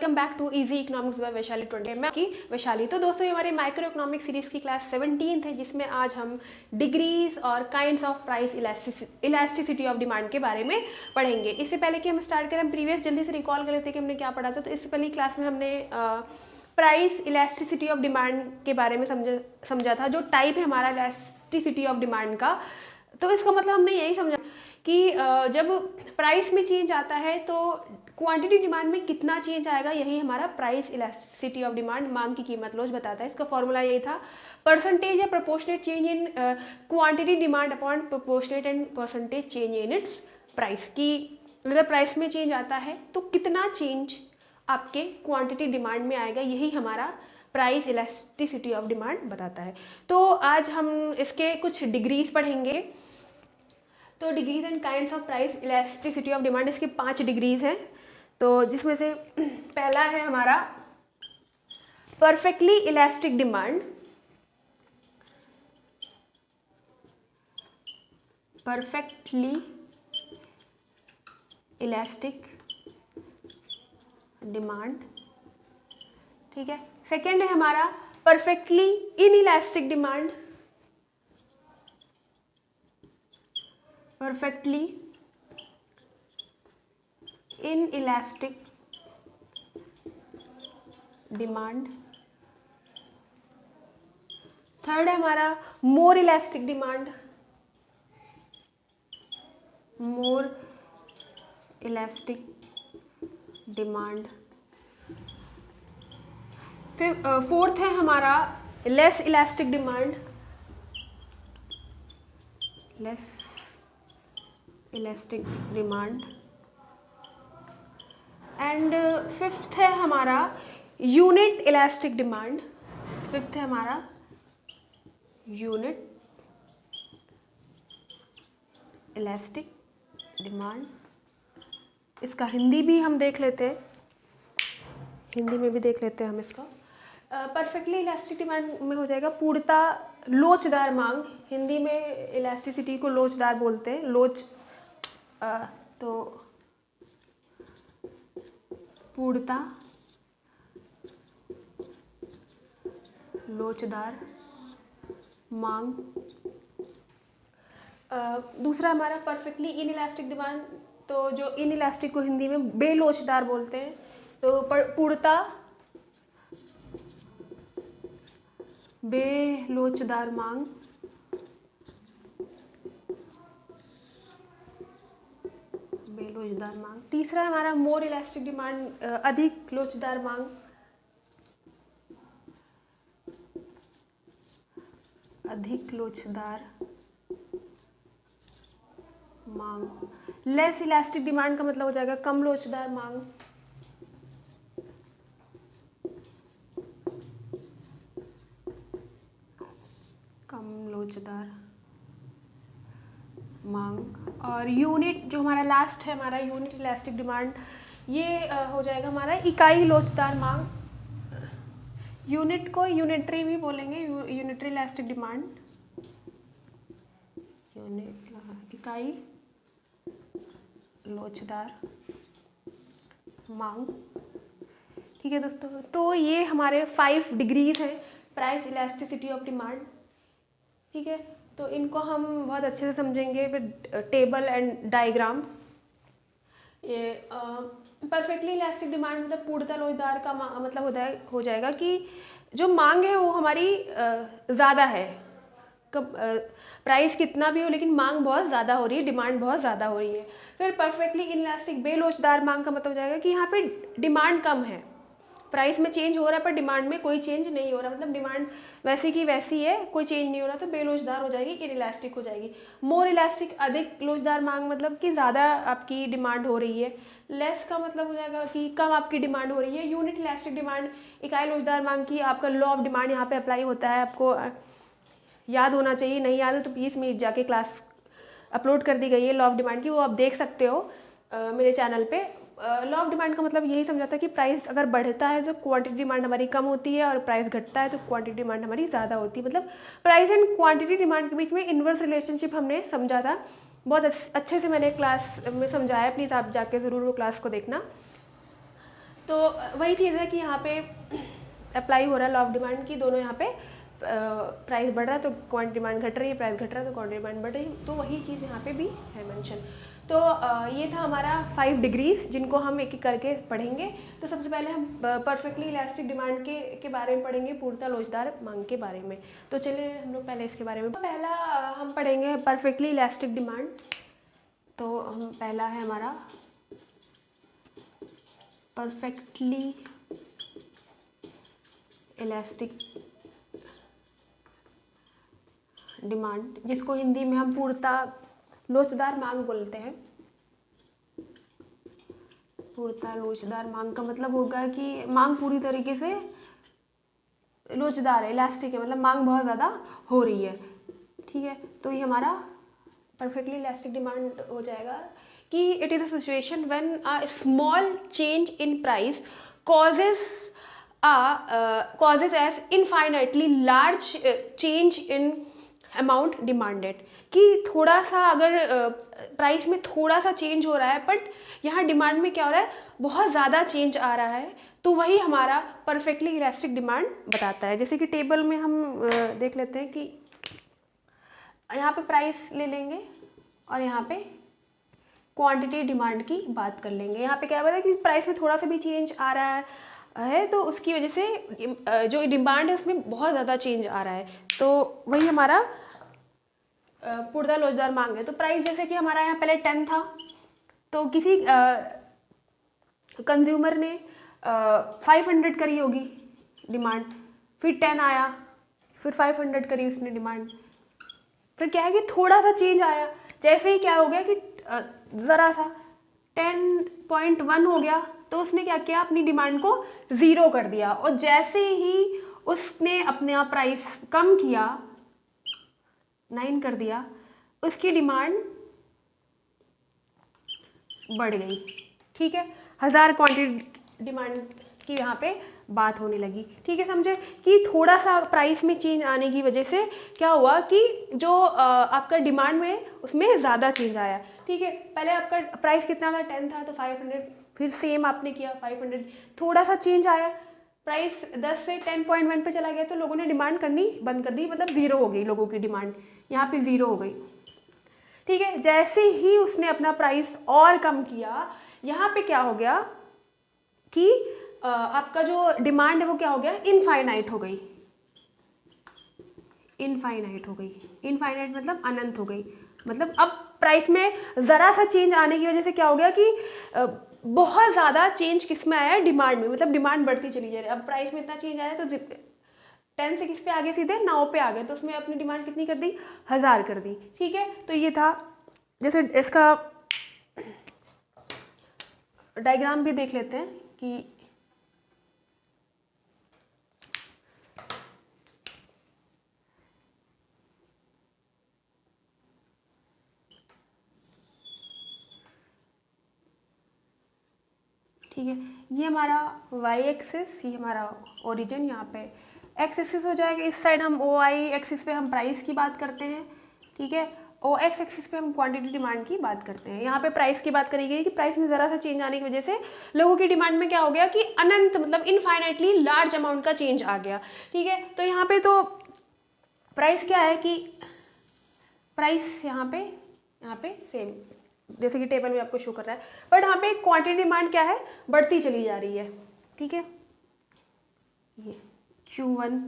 Welcome back to easy economics by Vaishali 20। मैं आपकी वैशाली। तो दोस्तों, ये हमारे माइक्रो इकोनॉमिक सीरीज की क्लास 17 है, जिसमें आज हम डिग्रीज और kinds of price elasticity of demand के बारे में पढ़ेंगे। इससे पहले कि हम स्टार्ट करें, हम प्रीवियस जल्दी से रिकॉल कर लेते हैं कि हमने क्या पढ़ा था। तो इससे पहले क्लास में हमने प्राइस इलास्टिसिटी ऑफ डिमांड के बारे में समझा था, जो टाइप है हमारा इलास्टिसिटी ऑफ डिमांड का। तो इसका मतलब हमने यही समझा कि जब प्राइस में चेंज आता है तो क्वांटिटी डिमांड में कितना चेंज आएगा, यही हमारा प्राइस इलास्टिसिटी ऑफ डिमांड, मांग की कीमत लोच बताता है। इसका फॉर्मूला यही था, परसेंटेज या proportionate change in quantity demand upon proportionate and percentage change in its price. की अगर प्राइस में चेंज आता है तो कितना चेंज आपके क्वांटिटी डिमांड में आएगा, यही हमारा प्राइस इलास्टिसिटी ऑफ डिमांड बताता है। तो आज हम इसके कुछ डिग्रीज पढ़ेंगे। तो degrees and kinds of price elasticity of demand, इसके 5 डिग्रीज हैं। तो जिसमें से पहला है हमारा perfectly elastic demand. Perfectly elastic demand, ठीक है। सेकेंड है हमारा perfectly inelastic demand. Perfectly inelastic demand. Third है हमारा मोर इलास्टिक डिमांड। मोर इलास्टिक डिमांड। फिर फोर्थ है हमारा less elastic demand. Less elastic demand. And fifth है हमारा यूनिट इलास्टिक डिमांड। फिफ्थ है हमारा यूनिट इलास्टिक डिमांड। इसका हिंदी भी हम देख लेते हैं, हिंदी में भी देख लेते हैं हम इसका। परफेक्टली इलास्टिक डिमांड में हो जाएगा पूर्णता लोचदार मांग। हिंदी में इलास्टिसिटी को लोचदार बोलते हैं, लोच। तो पूर्णता लोचदार मांग। दूसरा हमारा परफेक्टली इनइलास्टिक डिमांड, तो जो इनइलास्टिक को हिंदी में बेलोचदार बोलते हैं। तो पूर्णता बेलोचदार मांग। बेलोचदार मांग। तीसरा हमारा मोर इलास्टिक डिमांड, अधिक लोचदार मांग। अधिक लोचदार मांग। लेस इलास्टिक डिमांड का मतलब हो जाएगा कम लोचदार मांग। कम लोचदार मांग। और यूनिट जो हमारा लास्ट है, हमारा यूनिट इलास्टिक डिमांड, ये हो जाएगा हमारा इकाई लोचदार मांग। यूनिट को यूनिटरी भी बोलेंगे, यूनिटरी इलास्टिक डिमांड। यूनिट इकाई लोचदार मांग, ठीक है दोस्तों। तो ये हमारे 5 डिग्रीज हैं प्राइस इलास्टिसिटी ऑफ डिमांड, ठीक है। तो इनको हम बहुत अच्छे से समझेंगे विद टेबल एंड डायग्राम। ये परफेक्टली इलास्टिक डिमांड मतलब पूर्णता लोचदार का मतलब हो जाएगा कि जो मांग है वो हमारी ज़्यादा है। प्राइस कितना भी हो लेकिन मांग बहुत ज़्यादा हो रही है, डिमांड बहुत ज़्यादा हो रही है। फिर परफेक्टली इनइलास्टिक बेलोचदार मांग का मतलब हो जाएगा कि यहाँ पे डिमांड कम है, प्राइस में चेंज हो रहा है पर डिमांड में कोई चेंज नहीं हो रहा, मतलब डिमांड वैसी की वैसी है, कोई चेंज नहीं हो रहा, तो बेलोचदार हो जाएगी, इनइलास्टिक हो जाएगी। मोर इलास्टिक अधिक लोचदार मांग मतलब कि ज़्यादा आपकी डिमांड हो रही है। लेस का मतलब हो जाएगा कि कम आपकी डिमांड हो रही है। यूनिट इलास्टिक डिमांड इकाई लोचदार मांग की, आपका लॉ ऑफ डिमांड यहाँ पे अप्लाई होता है, आपको याद होना चाहिए। नहीं याद है तो प्लीज़ मेरी जाके क्लास अपलोड कर दी गई है लॉ ऑफ डिमांड की, वो आप देख सकते हो मेरे चैनल पे। लॉ ऑफ डिमांड का मतलब यही समझाता है कि प्राइस अगर बढ़ता है तो क्वांटिटी डिमांड हमारी कम होती है, और प्राइस घटता है तो क्वांटिटी डिमांड हमारी ज़्यादा होती है। मतलब प्राइस एंड क्वांटिटी डिमांड के बीच में इन्वर्स रिलेशनशिप हमने समझा था, बहुत अच्छे से मैंने क्लास में समझाया, प्लीज़ आप जाके ज़रूर वो क्लास को देखना। तो वही चीज़ है कि यहाँ पे अप्लाई हो रहा है लॉ ऑफ डिमांड की, दोनों यहाँ पे प्राइस बढ़ रहा है तो क्वांटिटी डिमांड घट रही है, प्राइस घट रहा है तो क्वांटिटी डिमांड बढ़ रही है, तो वही चीज़ यहाँ पे भी है मेंशन। तो ये था हमारा 5 डिग्रीज जिनको हम एक एक करके पढ़ेंगे। तो सबसे पहले हम परफेक्टली इलास्टिक डिमांड के बारे में पढ़ेंगे, पूर्णतः लोचदार मांग के बारे में। तो चलिए हम लोग पहले इसके बारे में, पहला हम पढ़ेंगे परफेक्टली इलास्टिक डिमांड। तो हम पहला है हमारा परफेक्टली इलास्टिक डिमांड, जिसको हिंदी में हम पूर्णतः लोचदार मांग बोलते हैं। पूर्णतः लोचदार मांग का मतलब होगा कि मांग पूरी तरीके से लोचदार है, इलास्टिक है, मतलब मांग बहुत ज़्यादा हो रही है। ठीक है, तो ये हमारा परफेक्टली इलास्टिक डिमांड हो जाएगा कि it is a situation when a small change in price causes as infinitely large change in amount demanded, कि थोड़ा सा अगर प्राइस में थोड़ा सा चेंज हो रहा है बट यहाँ डिमांड में क्या हो रहा है, बहुत ज़्यादा चेंज आ रहा है, तो वही हमारा परफेक्टली इलास्टिक डिमांड बताता है। जैसे कि टेबल में हम देख लेते हैं कि यहाँ पे प्राइस ले लेंगे और यहाँ पे क्वांटिटी डिमांड की बात कर लेंगे। यहाँ पे क्या है कि प्राइस में थोड़ा सा भी चेंज आ रहा है तो उसकी वजह से जो डिमांड है उसमें बहुत ज़्यादा चेंज आ रहा है, तो वही हमारा पूर्णतः लोचदार मांग है। तो प्राइस जैसे कि हमारा यहाँ पहले 10 था, तो किसी कंज्यूमर ने 500 करी होगी डिमांड, फिर 10 आया, फिर 500 करी उसने डिमांड, फिर क्या है कि थोड़ा सा चेंज आया, जैसे ही क्या हो गया कि ज़रा सा 10.1 हो गया, तो उसने क्या किया, अपनी डिमांड को 0 कर दिया, और जैसे ही उसने अपना प्राइस कम किया, 9 कर दिया, उसकी डिमांड बढ़ गई। ठीक है, 1000 क्वांटिटी डिमांड की यहाँ पे बात होने लगी। ठीक है, समझे कि थोड़ा सा प्राइस में चेंज आने की वजह से क्या हुआ कि जो आपका डिमांड में उसमें ज़्यादा चेंज आया। ठीक है, पहले आपका प्राइस कितना था, 10 था, तो 500, फिर सेम आपने किया 500, थोड़ा सा चेंज आया, प्राइस 10 से 10.1 पे चला गया, तो लोगों ने डिमांड करनी बंद कर दी, मतलब 0 हो गई लोगों की डिमांड, यहाँ पे 0 हो गई। ठीक है, जैसे ही उसने अपना प्राइस और कम किया, यहाँ पे क्या हो गया कि आपका जो डिमांड है वो क्या हो गया, इनफाइनाइट हो गई। इनफाइनाइट हो गई, इनफाइनाइट मतलब अनंत हो गई, मतलब अब प्राइस में ज़रा सा चेंज आने की वजह से क्या हो गया कि बहुत ज़्यादा चेंज किस में आया है, डिमांड में, मतलब डिमांड बढ़ती चली जा रही है। अब प्राइस में इतना चेंज आया तो 10 से किस पे आगे, सीधे 9 पे आ गए, तो उसमें अपनी डिमांड कितनी कर दी, 1000 कर दी। ठीक है, तो ये था, जैसे इसका डायग्राम भी देख लेते हैं कि ठीक है, ये हमारा वाई एक्सिस, ये हमारा ओरिजिन, यहाँ पे एक्स एक्सिस हो जाएगा, इस साइड हम ओ आई एक्सिस पे हम प्राइस की बात करते हैं। ठीक है, ओ एक्स एक्सिस पे हम क्वांटिटी डिमांड की बात करते हैं। यहाँ पे प्राइस की बात करी गई कि प्राइस में ज़रा सा चेंज आने की वजह से लोगों की डिमांड में क्या हो गया कि अनंत, मतलब इनफाइनाइटली लार्ज अमाउंट का चेंज आ गया। ठीक है, तो यहाँ पे तो प्राइस क्या है कि प्राइस यहाँ पे सेम जैसे कि टेबल में आपको शो कर रहा है, बट यहाँ पे क्वांटिटी डिमांड क्या है, बढ़ती चली जा रही है। ठीक है, ये Q1,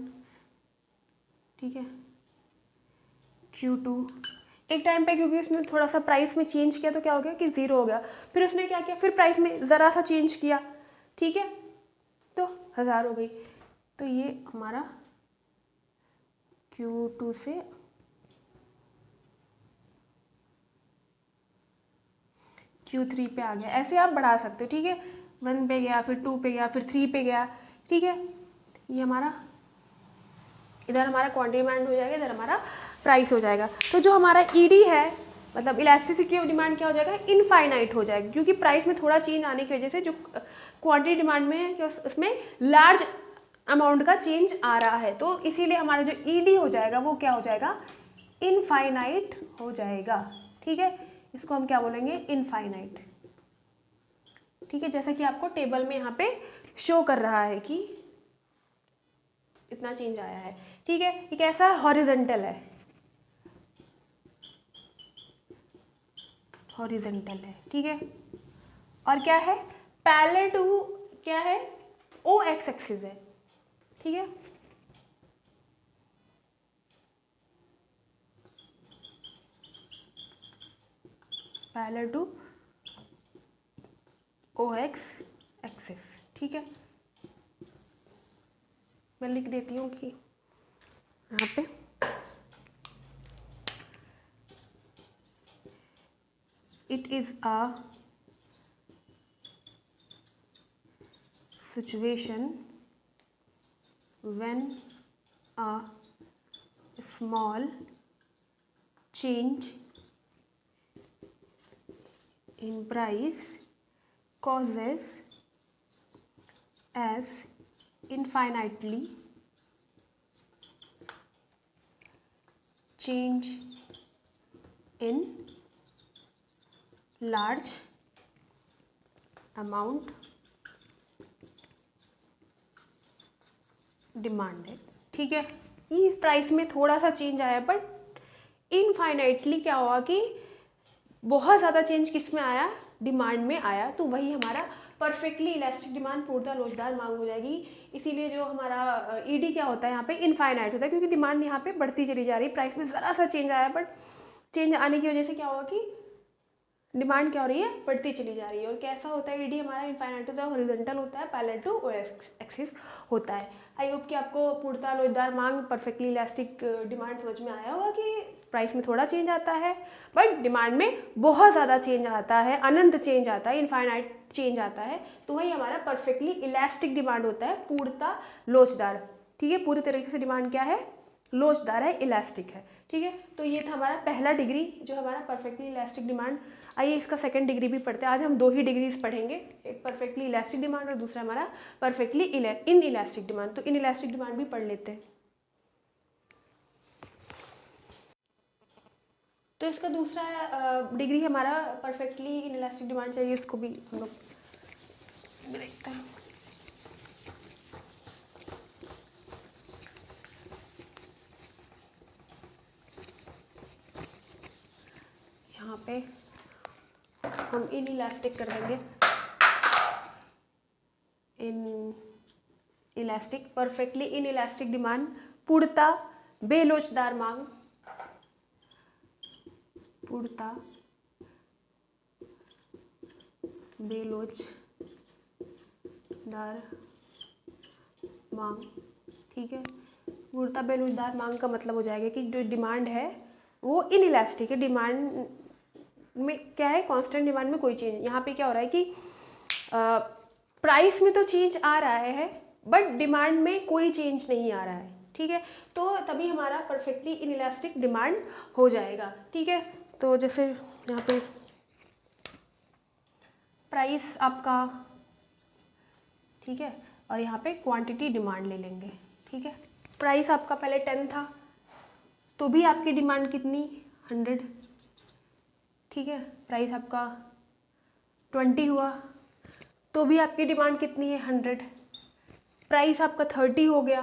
ठीक है, Q2, एक टाइम पे क्योंकि उसने थोड़ा सा प्राइस में चेंज किया तो क्या हो गया कि 0 हो गया, फिर उसने क्या किया, फिर प्राइस में ज़रा सा चेंज किया, ठीक है, तो 1000 हो गई। तो ये हमारा Q2 से Q3 पे आ गया, ऐसे आप बढ़ा सकते हो। ठीक है, 1 पे गया, फिर 2 पे गया, फिर 3 पे गया। ठीक है, ये हमारा इधर हमारा क्वांटिटी डिमांड हो जाएगा, इधर हमारा प्राइस हो जाएगा। तो जो हमारा ईडी है, मतलब इलास्टिसिटी ऑफ डिमांड क्या हो जाएगा, इनफाइनाइट हो जाएगा, क्योंकि प्राइस में थोड़ा चेंज आने की वजह से जो क्वांटिटी डिमांड में है उसमें लार्ज अमाउंट का चेंज आ रहा है, तो इसीलिए हमारा जो ईडी हो जाएगा वो क्या हो जाएगा, इनफाइनाइट हो जाएगा। ठीक है, इसको हम क्या बोलेंगे, इनफाइनाइट। ठीक है, जैसा कि आपको टेबल में यहाँ पे शो कर रहा है कि इतना चेंज आया है। ठीक है, ये कैसा हॉरिजेंटल है, हॉरिजेंटल है। ठीक है, और क्या है, पैरेलल टू क्या है, ओ एक्स एक्सिस है। ठीक है, parallel to O X axis. ठीक है, मैं लिख देती हूँ कि यहाँ पे it is a situation when a small change in price causes as infinitely change in large amount demand है। ठीक है, इस प्राइस में थोड़ा सा चेंज आया, बट इनफाइनाइटली क्या हुआ कि बहुत ज़्यादा चेंज किस में आया, डिमांड में आया। तो वही हमारा परफेक्टली इलास्टिक डिमांड पूर्णतः लोचदार मांग हो जाएगी। इसीलिए जो हमारा ईडी क्या होता है यहाँ पे, इनफाइनाइट होता है, क्योंकि डिमांड यहाँ पे बढ़ती चली जा रही है। प्राइस में ज़रा सा चेंज आया, बट चेंज आने की वजह से क्या हुआ कि डिमांड क्या हो रही है, बढ़ती चली जा रही है। और कैसा होता है ईडी हमारा, इनफाइनाइट होता है, हॉरिजॉन्टल होता है, पैरेलल टू ओ एक्सिस होता है। आई होप कि आपको पूर्णतः लोचदार मांग, परफेक्टली इलास्टिक डिमांड समझ में आया होगा कि प्राइस में थोड़ा चेंज आता है, बट डिमांड में बहुत ज़्यादा चेंज आता है, अनंत चेंज आता है, इनफाइनाइट चेंज आता है। तो वही हमारा परफेक्टली इलास्टिक डिमांड होता है, पूर्णतः लोचदार। ठीक है, पूरी तरीके से डिमांड क्या है, लोचदार है, इलास्टिक है। ठीक है, तो ये था हमारा पहला डिग्री जो हमारा परफेक्टली इलास्टिक डिमांड। आइए इसका सेकंड डिग्री भी पढ़ते हैं। आज हम दो ही डिग्रीज पढ़ेंगे, एक परफेक्टली इलास्टिक डिमांड और दूसरा हमारा परफेक्टली इन इलास्टिक डिमांड। तो इन इलास्टिक डिमांड भी पढ़ लेते हैं। तो इसका दूसरा डिग्री हमारा परफेक्टली इन इलास्टिक डिमांड चाहिए, इसको भी हम लोग देखते हैं। यहाँ पे हम इन इलास्टिक कर देंगे, in elastic, perfectly in elastic demand पूर्णतः बेलोचदार मांग, पूर्णतः बेलोचदार मांग। ठीक है, पूर्णतः बेलोचदार मांग का मतलब हो जाएगा कि जो डिमांड है वो इन इलास्टिक है, डिमांड में क्या है, कांस्टेंट डिमांड में कोई चेंज। यहाँ पे क्या हो रहा है कि प्राइस में तो चेंज आ रहा है, बट डिमांड में कोई चेंज नहीं आ रहा है। ठीक है, तो तभी हमारा परफेक्टली इन इलास्टिक डिमांड हो जाएगा। ठीक है, तो जैसे यहाँ पे प्राइस आपका, ठीक है, और यहाँ पे क्वांटिटी डिमांड ले लेंगे। ठीक है, प्राइस आपका पहले 10 था, तो भी आपकी डिमांड कितनी, 100। ठीक है, प्राइस आपका 20 हुआ, तो भी आपकी डिमांड कितनी है, 100। प्राइस आपका 30 हो गया,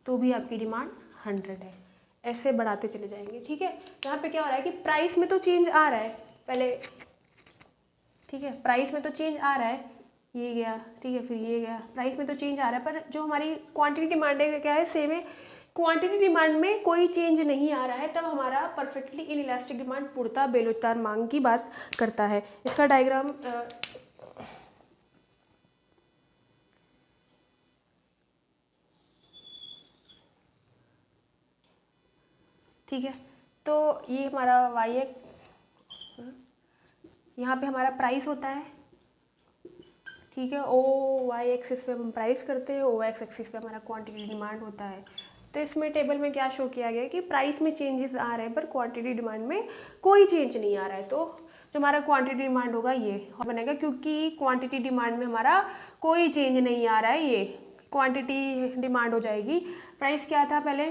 तो भी आपकी डिमांड 100 है। ऐसे बढ़ाते चले जाएंगे। ठीक है, यहाँ पे क्या हो रहा है कि प्राइस में तो चेंज आ रहा है पहले, ठीक है, प्राइस में तो चेंज आ रहा है, ये गया, ठीक है, फिर ये गया, प्राइस में तो चेंज आ रहा है, पर जो हमारी क्वांटिटी डिमांड है क्या है, सेम है। क्वांटिटी डिमांड में कोई चेंज नहीं आ रहा है, तब हमारा परफेक्टली इन इलास्टिक डिमांड पूर्णतः बेलोचदार मांग की बात करता है। इसका डायग्राम ठीक है, तो ये हमारा वाई है, यहाँ पे हमारा प्राइस होता है। ठीक है, ओ वाई एक्सिस पे हम प्राइस करते हैं, ओ एक्स एक्सिस पे हमारा क्वांटिटी डिमांड होता है। तो इसमें टेबल में क्या शो किया गया है कि प्राइस में चेंजेस आ रहे हैं, पर क्वांटिटी डिमांड में कोई चेंज नहीं आ रहा है। तो जो हमारा क्वांटिटी डिमांड होगा ये बनेगा, क्योंकि क्वांटिटी डिमांड में हमारा कोई चेंज नहीं आ रहा है, ये क्वांटिटी डिमांड हो जाएगी। प्राइस क्या था पहले,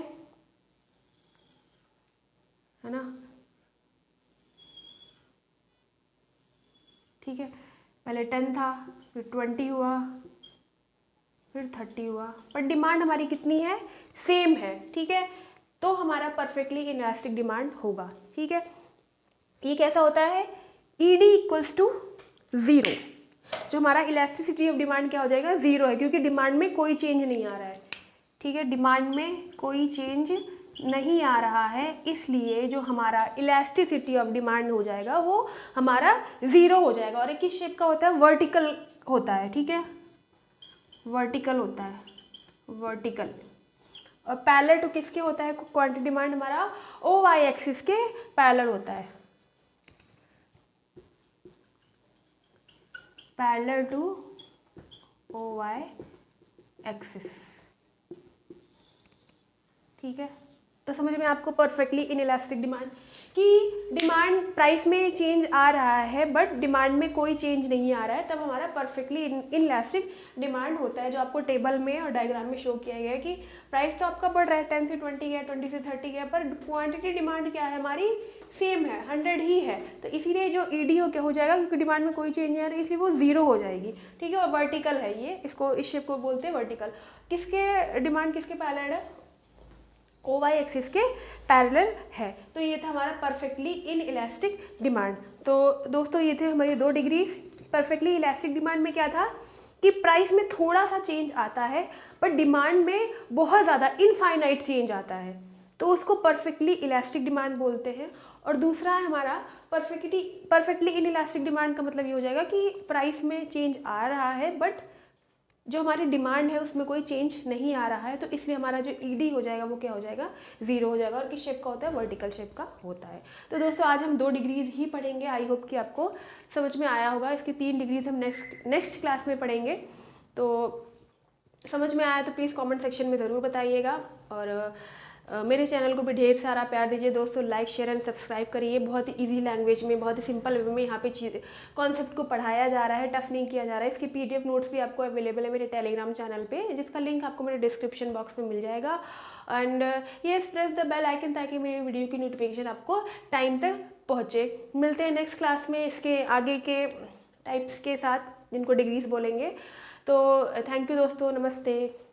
है ना, ठीक है, पहले 10 था, फिर 20 हुआ, फिर 30 हुआ, पर डिमांड हमारी कितनी है, सेम है, ठीक है। तो हमारा परफेक्टली इनइलास्टिक डिमांड होगा, ठीक है। ये कैसा होता है, ED इक्वल्स टू 0, जो हमारा इलास्टिसिटी ऑफ डिमांड क्या हो जाएगा, 0 है, क्योंकि डिमांड में कोई चेंज नहीं आ रहा है, ठीक है। डिमांड में कोई चेंज नहीं आ रहा है, इसलिए जो हमारा इलास्टिसिटी ऑफ डिमांड हो जाएगा वो हमारा 0 हो जाएगा। और ये किस शेप का होता है, वर्टिकल होता है, ठीक है, वर्टिकल होता है, वर्टिकल। और पैरेलल टू किसके होता है, क्वांटिटी डिमांड हमारा OY एक्सिस के पैरेलल होता है, पैरेलल टू OY एक्सिस, ठीक है। तो समझ में आपको परफेक्टली इनइलास्टिक डिमांड कि डिमांड प्राइस में चेंज आ रहा है बट डिमांड में कोई चेंज नहीं आ रहा है, तब हमारा परफेक्टली इनइलास्टिक डिमांड होता है, जो आपको टेबल में और डायग्राम में शो किया गया है कि प्राइस तो आपका बढ़ रहा है, 10 से 20 गया, 20 से 30 गया, पर क्वांटिटी डिमांड क्या है हमारी, सेम है, 100 ही है। तो इसीलिए जो ED हो क्या हो जाएगा, क्योंकि डिमांड में कोई चेंज नहीं आ रहा है इसलिए वो 0 हो जाएगी, ठीक है। और वर्टिकल है ये, इसको इस शेप को बोलते हैं वर्टिकल। किसके डिमांड किसके पैरेलल है, OY एक्सिस के पैरेलल है। तो ये था हमारा परफेक्टली इनइलास्टिक डिमांड। तो दोस्तों ये थे हमारी 2 डिग्रीज। परफेक्टली इलास्टिक डिमांड में क्या था कि प्राइस में थोड़ा सा चेंज आता है बट डिमांड में बहुत ज़्यादा इनफाइनाइट चेंज आता है, तो उसको परफेक्टली इलास्टिक डिमांड बोलते हैं। और दूसरा है हमारा परफेक्टली इनइलास्टिक डिमांड का मतलब ये हो जाएगा कि प्राइस में चेंज आ रहा है बट जो हमारी डिमांड है उसमें कोई चेंज नहीं आ रहा है, तो इसलिए हमारा जो ED हो जाएगा वो क्या हो जाएगा, 0 हो जाएगा। और किस शेप का होता है, वर्टिकल शेप का होता है। तो दोस्तों आज हम 2 डिग्रीज ही पढ़ेंगे, आई होप कि आपको समझ में आया होगा। इसकी 3 डिग्रीज हम नेक्स्ट क्लास में पढ़ेंगे। तो समझ में आया तो प्लीज़ कमेंट सेक्शन में ज़रूर बताइएगा, और मेरे चैनल को भी ढेर सारा प्यार दीजिए दोस्तों। लाइक शेयर एंड सब्सक्राइब करिए। बहुत ही इजी लैंग्वेज में, बहुत ही सिंपल वे में यहाँ पे कॉन्सेप्ट को पढ़ाया जा रहा है, टफ नहीं किया जा रहा है। इसकी PDF नोट्स भी आपको अवेलेबल है मेरे टेलीग्राम चैनल पे, जिसका लिंक आपको मेरे डिस्क्रिप्शन बॉक्स में मिल जाएगा। And yes, press the bell icon ताकि मेरी वीडियो की नोटिफिकेशन आपको टाइम तक पहुँचे। मिलते हैं नेक्स्ट क्लास में इसके आगे के टाइप्स के साथ जिनको डिग्रीज बोलेंगे। तो थैंक यू दोस्तों, नमस्ते।